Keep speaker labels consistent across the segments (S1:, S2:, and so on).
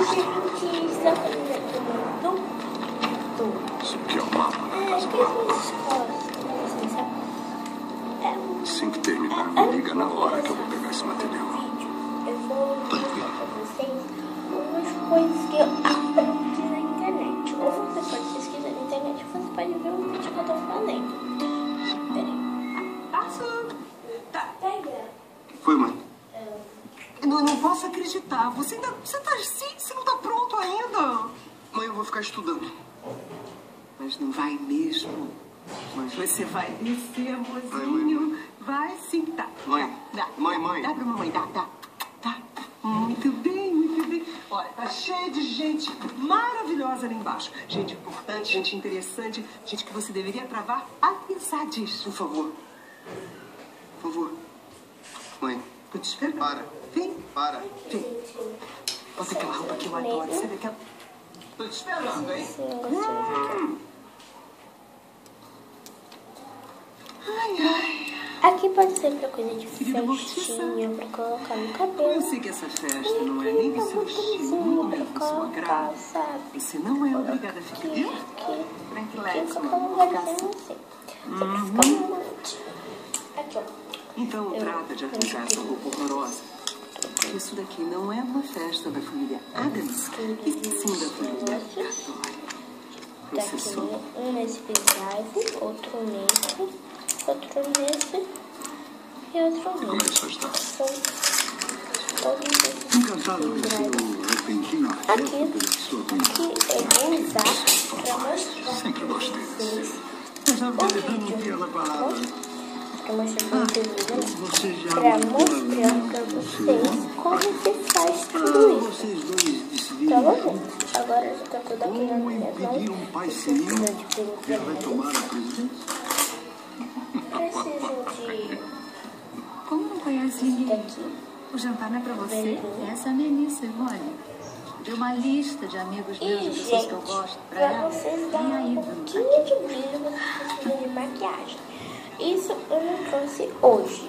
S1: que está fazendo muito.
S2: Isso aqui é uma assim que terminar, me liga na hora que eu vou pegar esse material.
S1: Eu vou mostrar pra vocês umas coisas que eu aprendi na internet. Ou você pode pesquisar na internet, ou você pode ver o vídeo que eu tô fazendo. Peraí.
S3: Passou. Tá.
S1: Pega.
S2: O que foi, mãe?
S3: Eu não posso acreditar. Você tá assim? Você não tá pronto ainda?
S2: Mãe, eu vou ficar estudando.
S3: Mas não vai mesmo. Mas você vai descer, amorzinho.
S2: Vai,
S3: vai sim, tá.
S2: Mãe,
S3: Dá.
S2: mãe.
S3: Dá pra mamãe, dá. Tá. Muito bem, muito bem. Olha, tá cheio de gente maravilhosa ali embaixo. Gente importante, gente interessante, gente que você deveria travar amizades.
S2: Por favor. Por favor. Mãe,
S3: Tô te esperando.
S2: para.
S3: Vem.
S2: Para.
S3: Vem. Bota aquela roupa que eu adoro. Sabe aquela... Tô te esperando, hein? Ai.
S1: Aqui pode ser pra coisa de festinha, pra colocar no cabelo.
S3: Eu sei que essa festa não é nem do seu estilo, muito menos do seu agrado.
S1: Sabe?
S3: Você não é obrigada a ficar
S1: Aqui,
S3: tranquilex,
S1: fica
S3: não.
S1: um lugarzinho assim. Fica muito. Aqui, ó.
S3: Então trata de arranjar essa roupa horrorosa. Isso daqui não é uma festa da família Adams, e sim da família Carvalho. Processou.
S1: Um nesse pendrive, outro nesse, outro nesse e outro
S2: Como é
S1: nesse.
S2: que você está?
S1: São todos esses
S2: Encantado com
S1: pendrives.
S2: seu repentinho afeto pela sua
S1: Aqui eu vou usar pra mostrar
S2: Sempre gostei
S1: pra vocês
S2: Eu já
S1: o
S2: vi ele dando
S1: vídeo.
S2: aquela parada.
S1: Pra mostrar pra vocês,
S2: Você já
S1: pra mostrar pra vocês como se faz tudo isso.
S2: Vocês dois decidiram
S1: Tá bom? Agora já tá tudo aqui na
S2: como
S1: minha
S2: impedir
S1: mão.
S2: um pai
S1: Precisa
S2: senil
S1: de
S2: que vai tomar a presidência?
S1: Preciso de
S4: Como não conhece ninguém?
S1: daqui.
S4: O jantar não é pra você? Essa é a Melissa, Ivone. De uma lista de amigos meus,
S1: E,
S4: de pessoas
S1: gente,
S4: que eu gosto pra
S1: pra
S4: ela.
S1: vocês
S4: E
S1: darem
S4: aí,
S1: um
S4: Bruno?
S1: pouquinho de brilho, vocês precisam de maquiagem. Isso eu não trouxe hoje,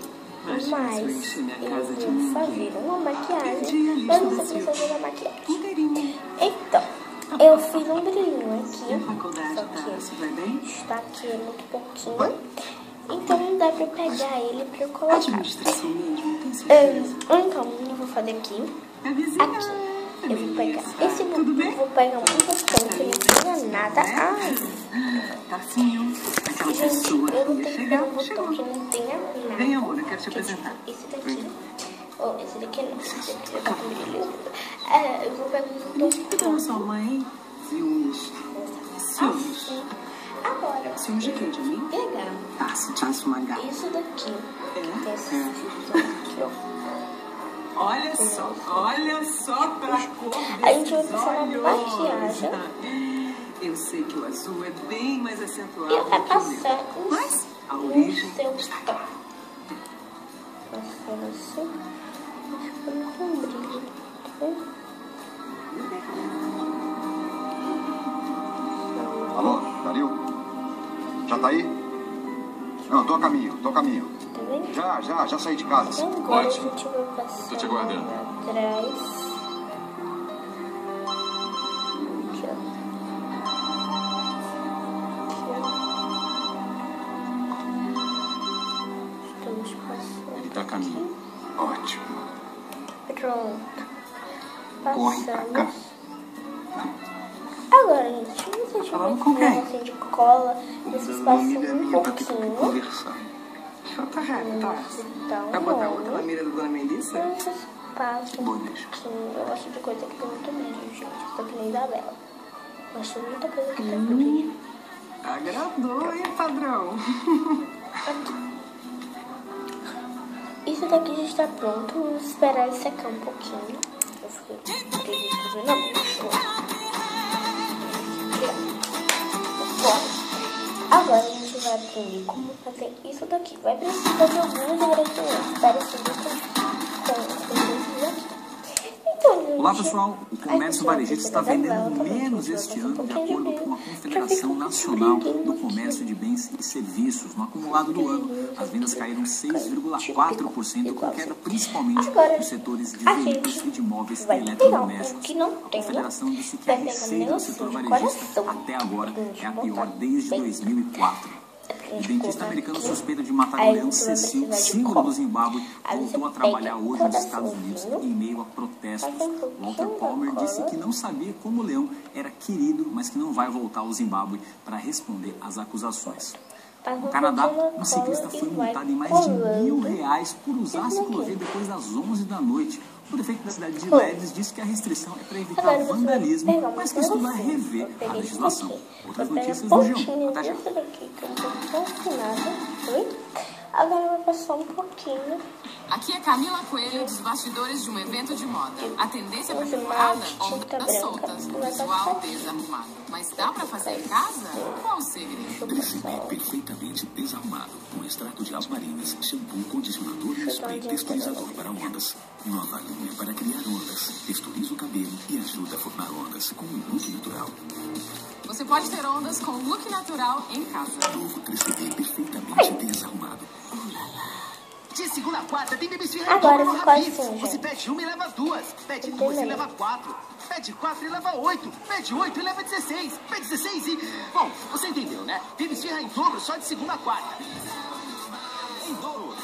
S1: mas eu vou fazer uma maquiagem, mas você precisa fazer a maquiagem.
S3: Inteirinho.
S1: Então, eu fiz um brilhinho
S3: E a
S1: aqui,
S3: faculdade
S1: só
S3: tá?
S1: que
S3: Você vai bem?
S1: está aqui muito pouquinho, então não dá pra pegar ele pra eu colocar.
S3: Administração mesmo, tem certeza.
S1: Então, eu vou fazer aqui.
S3: É vizinha.
S1: Aqui. Eu vou pegar esse
S3: Tudo bem?
S1: vou pegar um botão que não tinha nada. Ai,
S3: Tarcinho, aquela
S1: gente,
S3: pessoa
S1: eu não
S3: que ia
S1: tenho que
S3: chegar,
S1: pegar um botão
S3: chegou.
S1: que não tenha nada.
S3: Vem, amor, eu quero te apresentar.
S1: Esse daqui. Oh, esse daqui não. Esse daqui já tá com brilho. É, eu vou pegar um botão.
S3: Então, sua mãe, ciúmes. Ciúmes.
S1: Agora,
S3: Ciúmes de quem? De mim?
S1: pegar
S3: Ah, se tivesse uma gata.
S1: isso daqui.
S3: É?
S1: Esse aqui, ó.
S3: Olha só pra cor
S1: A gente vai
S3: desses
S1: passar uma
S3: olhos.
S1: maquiagem.
S3: Eu sei que o azul é bem mais acentuado
S1: E vai
S3: do que o
S1: passar
S3: meu. Mas a
S1: no
S3: origem
S1: seu
S3: está
S1: tom.
S3: clara.
S1: Passando assim. Ficando com brilho. Tá vendo?
S2: Alô, Dario? Já tá aí? Não, tô a caminho.
S1: Tá vendo?
S2: Já saí de casa.
S1: Agora a gente vai passar
S2: Tô te aguardando.
S1: atrás. Aqui, ó. Estamos passando.
S2: Ele tá a caminho. Ótimo.
S1: Pronto.
S2: Corre pra cá.
S1: Passamos. Agora, gente, você tiver
S3: Falando com quem?
S1: assim de cola, vocês passam um
S2: pra ter com quem
S1: pouquinho.
S2: conversar.
S3: Tá reto, tá?
S1: Então,
S3: Vai botar outra na mira da dona Melissa?
S1: vocês passam um
S2: Bonito.
S1: pouquinho. Eu gosto de coisa que tem muito brilho, gente. Tô que nem Isabela. Gosto de muita coisa que tem brilho.
S3: Agradou, hein, padrão?
S1: Isso daqui já está pronto. Vamos esperar ele secar um pouquinho. Eu fiquei na bucha. Agora a gente vai aprender como fazer isso daqui. Vai precisar de alguns ingredientes parecidos com esses aqui. Então,
S5: Olá pessoal, o comércio varejista está vendendo menos este ano, de acordo com a Confederação Nacional do Comércio de Bens e Serviços. No acumulado do ano, as vendas caíram 6,4%, com queda principalmente nos setores de veículos e de móveis e eletrodomésticos. A Confederação disse que a receita do setor varejista até agora é a pior desde 2004. O dentista americano suspeito de matar o leão Cecil, símbolo do Zimbábue, voltou a trabalhar hoje nos Estados Unidos em meio a protestos. Walter Palmer disse que não sabia como o leão era querido, mas que não vai voltar ao Zimbábue para responder às acusações. No Canadá, um ciclista foi multado em mais de R$1.000 por usar a ciclovia depois das 11 da noite. O prefeito da cidade de Leeds disse que a restrição é para evitar vandalismo, mas que estuda rever a legislação. Outras notícias do G1. Até já.
S1: Agora vai passar um pouquinho.
S6: Aqui é Camila Coelho, dos bastidores de um evento de moda. A tendência preparada, ondas soltas, visual desarrumado. Mas dá pra fazer em casa? Qual o segredo?
S7: Tresemme perfeitamente desarrumado, com extrato de asmarinas, shampoo, condicionador e spray texturizador para ondas. Nova linha para criar ondas. Texturiza o cabelo e ajuda a formar ondas com um look natural.
S6: Você pode ter ondas com look natural em casa.
S7: Novo Tresemme perfeitamente desarrumado.
S8: De segunda a quarta tem Baby Esfirra
S1: Agora
S8: no
S1: ficou
S8: Habib's.
S1: assim,
S8: Você
S1: gente.
S8: pede uma e leva duas. Pede duas e leva 4. Pede 4 e leva 8. Pede 8 e leva 16. Pede 16 e... Bom, você entendeu, né? Baby Esfirra em dobro só de segunda a quarta. Em dobro.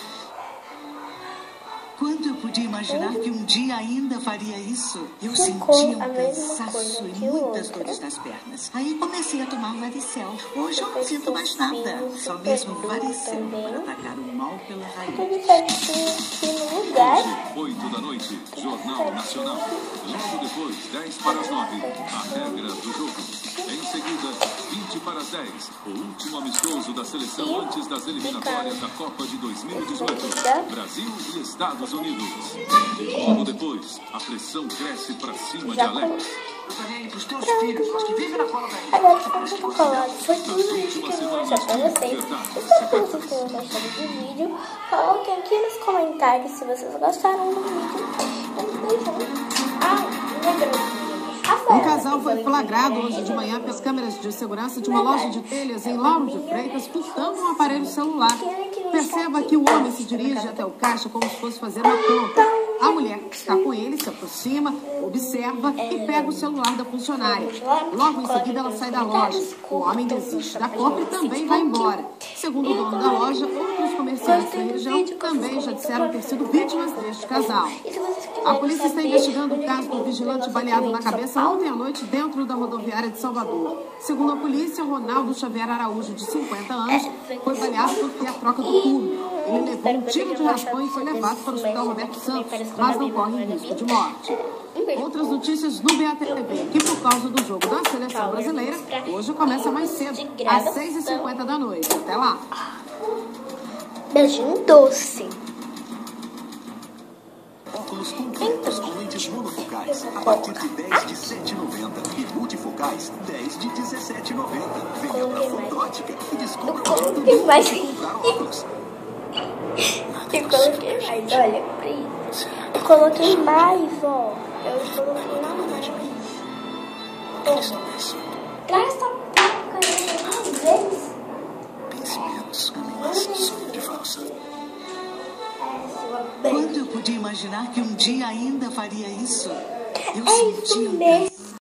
S3: Quando eu podia imaginar que um dia ainda faria isso? Eu
S1: Ficou
S3: sentia
S1: a
S3: um
S1: mesma
S3: cansaço
S1: coisa
S3: e
S1: que
S3: muitas
S1: outra.
S3: dores nas pernas. Aí comecei a tomar varicel. Hoje eu não sinto mais nada. Só mesmo varicel para atacar o mal pela raiz.
S1: Tudo certinho aqui no lugar.
S2: 8 da noite, Jornal Nacional. Logo depois, 10 para as 9, a regra do jogo. Em seguida, 20 para as 10, o último amistoso da seleção antes das eliminatórias da Copa de 2018. Brasil e Estados Unidos. E logo depois, a pressão cresce para cima de Alex.
S8: Eu tô nem aí pros teus filhos, mas que vivem na cola da gente.
S1: Agora ficou tudo colado. Foi tudo isso que eu vim mostrar pra vocês. Espero que vocês tenham gostado do vídeo. Coloquem aqui nos comentários se vocês gostaram do vídeo. Um beijão. Lembrando.
S9: Um casal foi flagrado hoje de manhã pelas câmeras de segurança de uma loja de telhas em Lauro de Freitas furtando um aparelho celular. Perceba que o homem se dirige até o caixa como se fosse fazer uma compra. A mulher que está com ele se aproxima, observa e pega o celular da funcionária. Logo em seguida ela sai da loja. O homem desiste da compra e também vai embora. Segundo o dono da loja, outros comerciantes da região também já disseram ter sido vítimas deste casal. A polícia está investigando o caso do vigilante baleado na cabeça ontem à noite dentro da rodoviária de Salvador. Segundo a polícia, Ronaldo Xavier Araújo, de 50 anos, foi baleado por ter a troca do turno. Ele levou um tiro de raspão e foi levado para o Hospital Roberto Santos, mas não corre risco de morte. Outras notícias no BATV, que por causa do jogo da seleção brasileira, hoje começa mais cedo, às 6h50 da noite. Até lá!
S1: Beijinho doce.
S7: Óculos completos com lentes monofocais a partir de 10 de R$ 7,90 e multifocais 10 de R$ 17,90. Venha pra Fotôtica e descubra o lado
S1: coloquei
S7: do
S1: mais.
S7: comprar óculos.
S1: Eu coloquei mais, olha, Pri. Eu coloquei mais, ó. Eu coloquei na mais. Gasta pouco, às vezes.
S7: Pense menos, Camila, sonho de valsa.
S3: Quando eu podia imaginar que um dia ainda faria isso? Eu
S1: É isso
S3: sentia um
S1: mesmo.